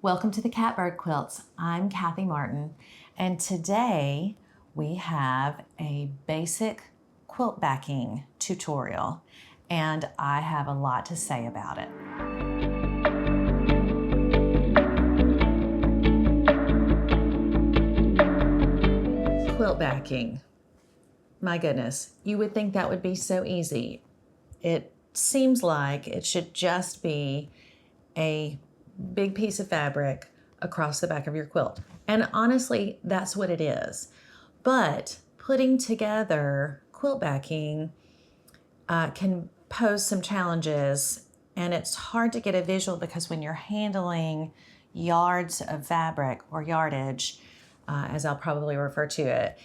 Welcome to the Catbird Quilts. I'm Kathy Martin, and today we have a basic quilt backing tutorial, and I have a lot to say about it. Quilt backing. My goodness, you would think that would be so easy. It seems like it should just be a big piece of fabric across the back of your quilt. And honestly, that's what it is. But putting together quilt backing can pose some challenges, and it's hard to get a visual because when you're handling yards of fabric or yardage, as I'll probably refer to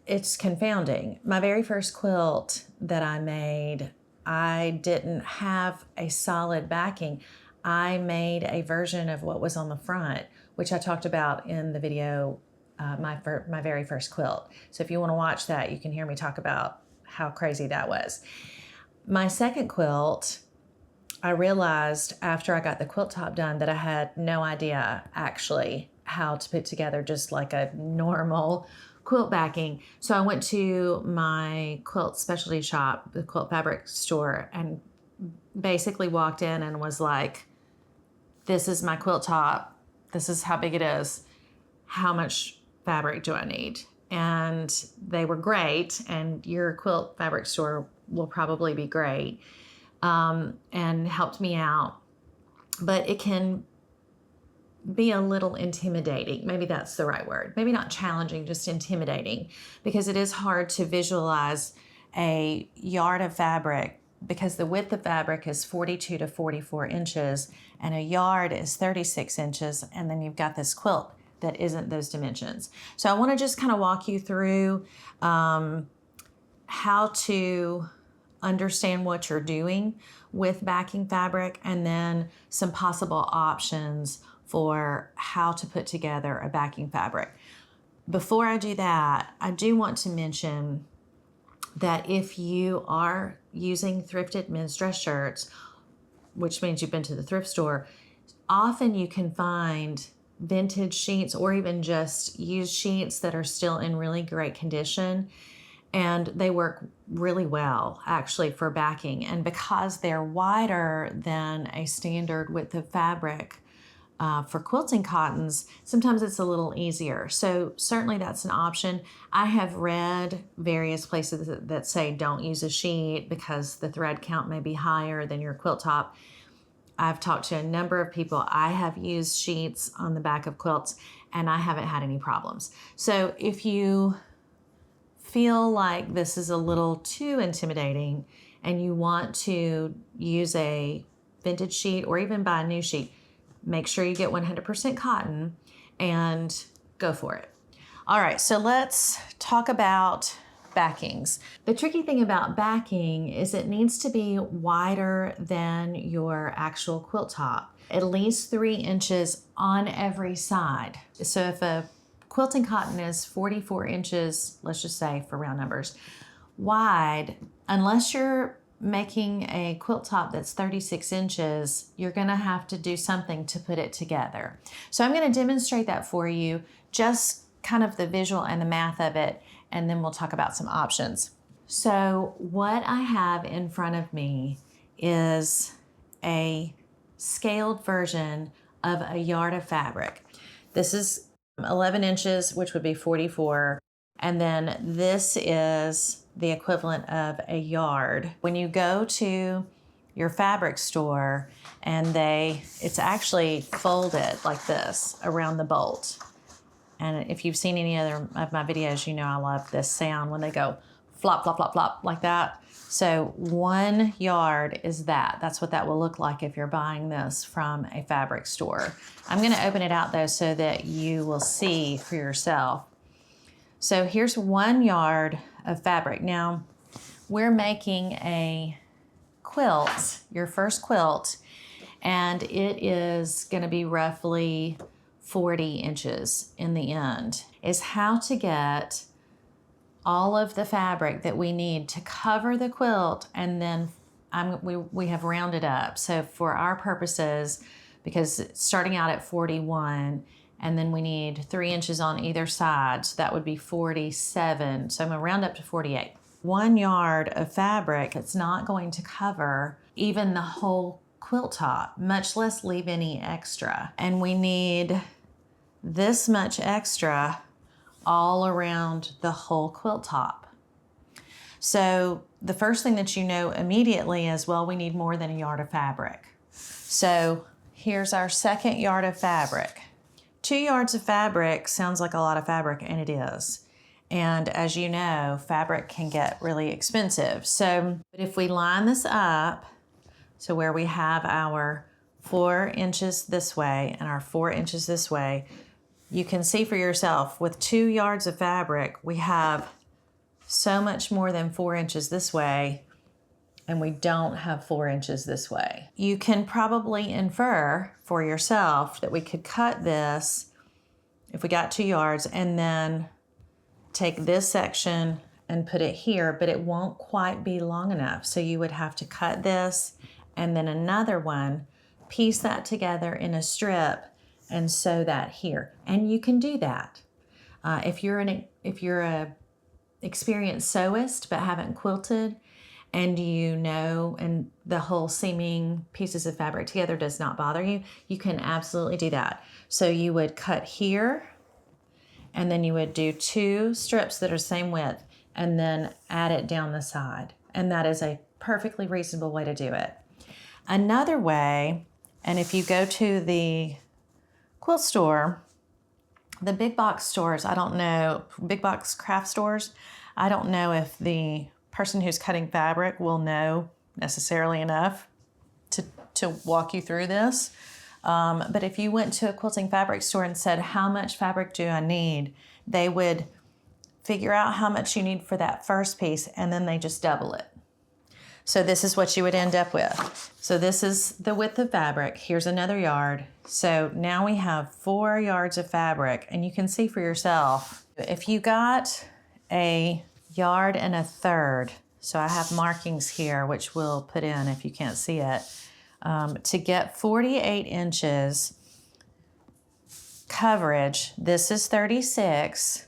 it's confounding. My very first quilt that I made, I didn't have a solid backing. I made a version of what was on the front, which I talked about in the video, my very first quilt. So if you want to watch that, you can hear me talk about how crazy that was. My second quilt, I realized after I got the quilt top done that I had no idea actually how to put together just like a normal quilt backing. So I went to my quilt specialty shop, the quilt fabric store, and basically walked in and was like, this is my quilt top. This is how big it is. How much fabric do I need? And they were great, and your quilt fabric store will probably be great, and helped me out. But it can be a little intimidating. Maybe that's the right word. Maybe not challenging, just intimidating, because it is hard to visualize a yard of fabric because the width of fabric is 42 to 44 inches and a yard is 36 inches, and then you've got this quilt that isn't those dimensions. So I want to just kind of walk you through how to understand what you're doing with backing fabric, and then some possible options for how to put together a backing fabric. Before I do that, I do want to mention that if you are using thrifted men's dress shirts, which means you've been to the thrift store, often you can find vintage sheets or even just used sheets that are still in really great condition. And they work really well, actually, for backing. And because they're wider than a standard width of fabric for quilting cottons, sometimes it's a little easier. So certainly that's an option. I have read various places that say don't use a sheet because the thread count may be higher than your quilt top. I've talked to a number of people. I have used sheets on the back of quilts and I haven't had any problems. So if you feel like this is a little too intimidating and you want to use a vintage sheet or even buy a new sheet, make sure you get 100% cotton and go for it. All right, so let's talk about backings. The tricky thing about backing is it needs to be wider than your actual quilt top, at least 3 inches on every side. So if a quilting cotton is 44 inches, let's just say for round numbers, wide, unless you're making a quilt top that's 36 inches, you're gonna have to do something to put it together. So I'm gonna demonstrate that for you, just kind of the visual and the math of it, and then we'll talk about some options. So what I have in front of me is a scaled version of a yard of fabric. This is 11 inches, which would be 44. And then this is the equivalent of a yard. When you go to your fabric store and it's actually folded like this around the bolt. And if you've seen any other of my videos, you know I love this sound when they go flop, flop, flop, flop like that. So 1 yard is that. That's what that will look like if you're buying this from a fabric store. I'm gonna open it out though so that you will see for yourself. So here's 1 yard of fabric. Now, we're making a quilt, your first quilt, and it is gonna be roughly 40 inches in the end, is how to get all of the fabric that we need to cover the quilt, and then we have rounded up. So for our purposes, because it's starting out at 41, and then we need 3 inches on either side, so that would be 47. So I'm gonna round up to 48. 1 yard of fabric, it's not going to cover even the whole quilt top, much less leave any extra. And we need this much extra all around the whole quilt top. So the first thing that you know immediately is, well, we need more than a yard of fabric. So here's our 2nd yard of fabric. 2 yards of fabric sounds like a lot of fabric, and it is. And as you know, fabric can get really expensive. So but if we line this up, so where we have our 4 inches this way and our 4 inches this way, you can see for yourself with 2 yards of fabric, we have so much more than 4 inches this way, and we don't have 4 inches this way. You can probably infer for yourself that we could cut this if we got 2 yards and then take this section and put it here, but it won't quite be long enough. So you would have to cut this and then another one, piece that together in a strip and sew that here. And you can do that. If you're a experienced sewist but haven't quilted, and you know, and the whole seaming pieces of fabric together does not bother you, you can absolutely do that. So you would cut here, and then you would do 2 strips that are same width, and then add it down the side. And that is a perfectly reasonable way to do it. Another way, and if you go to the quilt store, the big box stores, I don't know, big box craft stores, I don't know if the person who's cutting fabric will know necessarily enough to walk you through this. But if you went to a quilting fabric store and said, how much fabric do I need? They would figure out how much you need for that first piece, and then they just double it. So this is what you would end up with. So this is the width of fabric. Here's another yard. So now we have 4 yards of fabric, and you can see for yourself, if you got a 1.3 yards, so I have markings here, which we'll put in if you can't see it, to get 48 inches coverage. This is 36,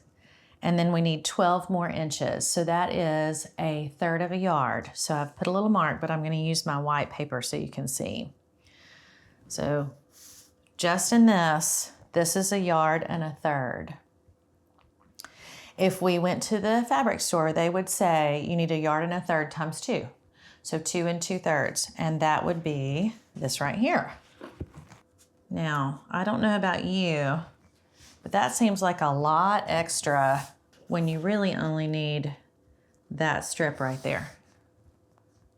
and then we need 12 more inches. So that is 1/3 of a yard. So I've put a little mark, but I'm going to use my white paper so you can see. So just in this is 1.3 yards. If we went to the fabric store, they would say you need 1.3 yards times 2. So 2 2/3, and that would be this right here. Now, I don't know about you, but that seems like a lot extra when you really only need that strip right there.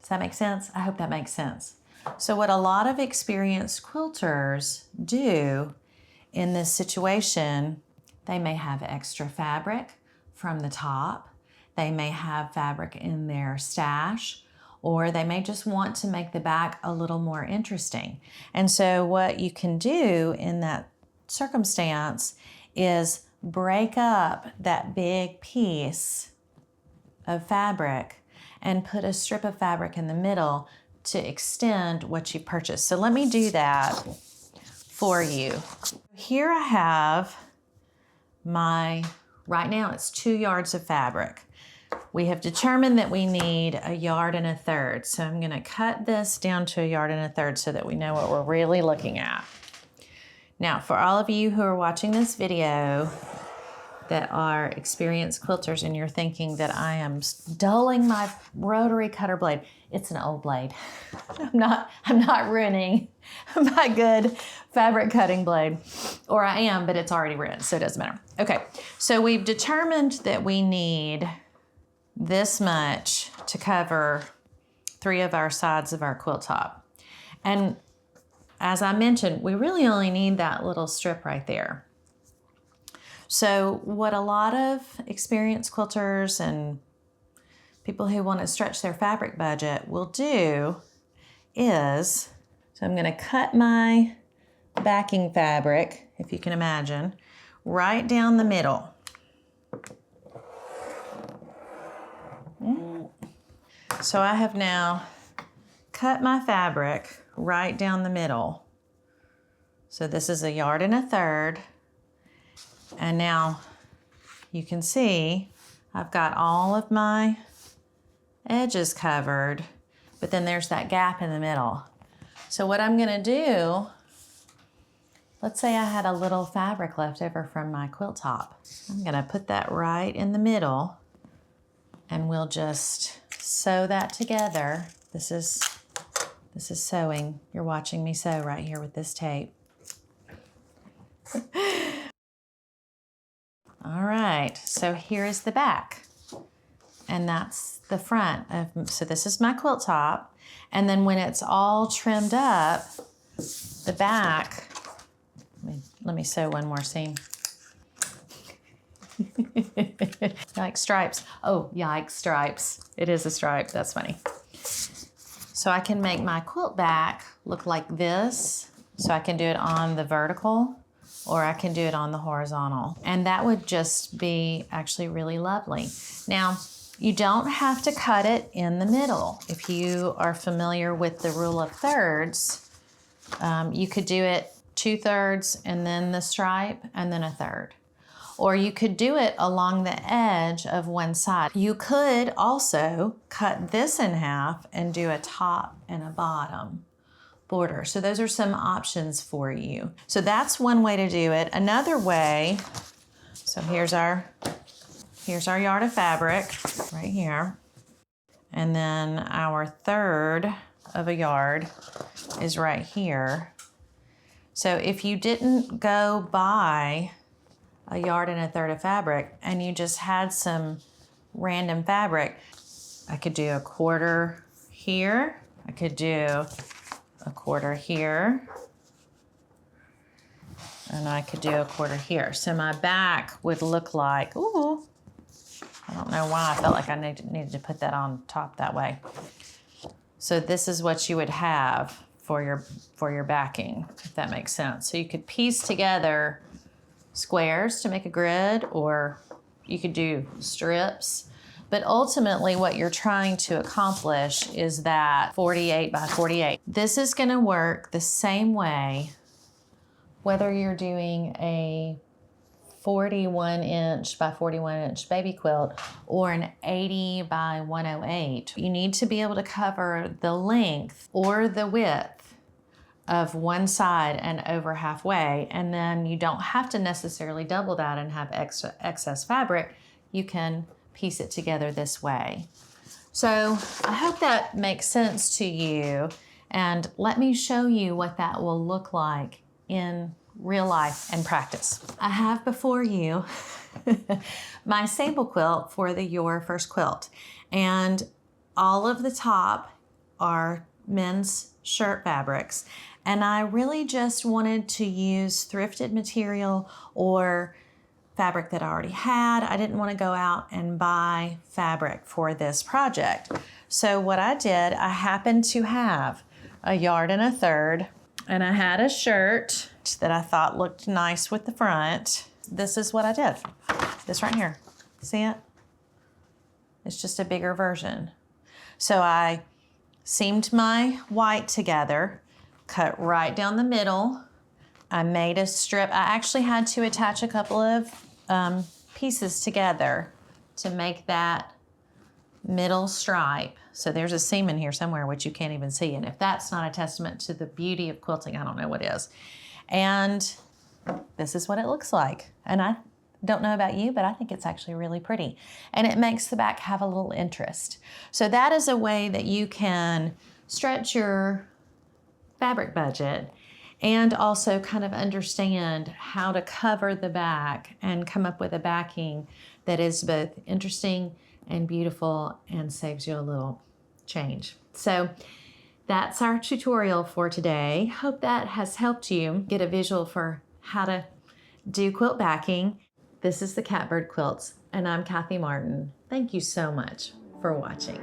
Does that make sense? I hope that makes sense. So what a lot of experienced quilters do in this situation, they may have extra fabric from the top, they may have fabric in their stash, or they may just want to make the back a little more interesting. And so what you can do in that circumstance is break up that big piece of fabric and put a strip of fabric in the middle to extend what you purchased. So let me do that for you. Here I have right now it's 2 yards of fabric. We have determined that we need 1.3 yards. So I'm gonna cut this down to 1.3 yards so that we know what we're really looking at. Now, for all of you who are watching this video that are experienced quilters and you're thinking that I am dulling my rotary cutter blade, it's an old blade. I'm not ruining my good fabric cutting blade, or I am, but it's already ruined, so it doesn't matter. Okay, so we've determined that we need this much to cover 3 of our sides of our quilt top. And as I mentioned, we really only need that little strip right there. So what a lot of experienced quilters and people who want to stretch their fabric budget will do is, so I'm going to cut my backing fabric, if you can imagine, right down the middle. So I have now cut my fabric right down the middle. So this is 1.33 yards. And now you can see I've got all of my edges covered, but then there's that gap in the middle. So what I'm gonna do, let's say I had a little fabric left over from my quilt top. I'm gonna put that right in the middle and we'll just sew that together. This is sewing. You're watching me sew right here with this tape. All right, so here is the back. And that's the front of, so this is my quilt top. And then when it's all trimmed up, the back, let me sew one more seam. Yikes, stripes. Oh, yikes, stripes. It is a stripe, that's funny. So I can make my quilt back look like this. So I can do it on the vertical or I can do it on the horizontal. And that would just be actually really lovely. Now, you don't have to cut it in the middle. If you are familiar with the rule of thirds, you could do it 2/3 and then the stripe and then 1/3. Or you could do it along the edge of one side. You could also cut this in half and do a top and a bottom border. So those are some options for you. So that's one way to do it. Another way, so here's our yard of fabric right here. And then our 1/3 of a yard is right here. So if you didn't go buy 1.33 yards of fabric and you just had some random fabric, I could do 1/4 here. I could do 1/4 here. And I could do 1/4 here. So my back would look like, ooh, I don't know why I felt like I needed to put that on top that way. So this is what you would have for your backing, if that makes sense. So you could piece together squares to make a grid, or you could do strips. But ultimately what you're trying to accomplish is that 48 by 48. This is gonna work the same way whether you're doing a 41-inch by 41-inch baby quilt or an 80 by 108. You need to be able to cover the length or the width of one side and over halfway, and then you don't have to necessarily double that and have excess fabric. You can piece it together this way. So I hope that makes sense to you, and let me show you what that will look like in real life and practice. I have before you my sample quilt for the Your First Quilt, and all of the top are men's shirt fabrics, and I really just wanted to use thrifted material or fabric that I already had. I didn't want to go out and buy fabric for this project. So what I did, I happened to have 1.33 yards, and I had a shirt that I thought looked nice with the front. This is what I did. This right here. See it? It's just a bigger version. So I seamed my white together, cut right down the middle. I made a strip. I actually had to attach a couple of pieces together to make that middle stripe. So there's a seam in here somewhere which you can't even see. And if that's not a testament to the beauty of quilting, I don't know what is. And this is what it looks like. And I don't know about you, but I think it's actually really pretty. And it makes the back have a little interest. So that is a way that you can stretch your fabric budget and also kind of understand how to cover the back and come up with a backing that is both interesting and beautiful and saves you a little change. So that's our tutorial for today. Hope that has helped you get a visual for how to do quilt backing. This is the Catbird Quilts, and I'm Kathy Martin. Thank you so much for watching.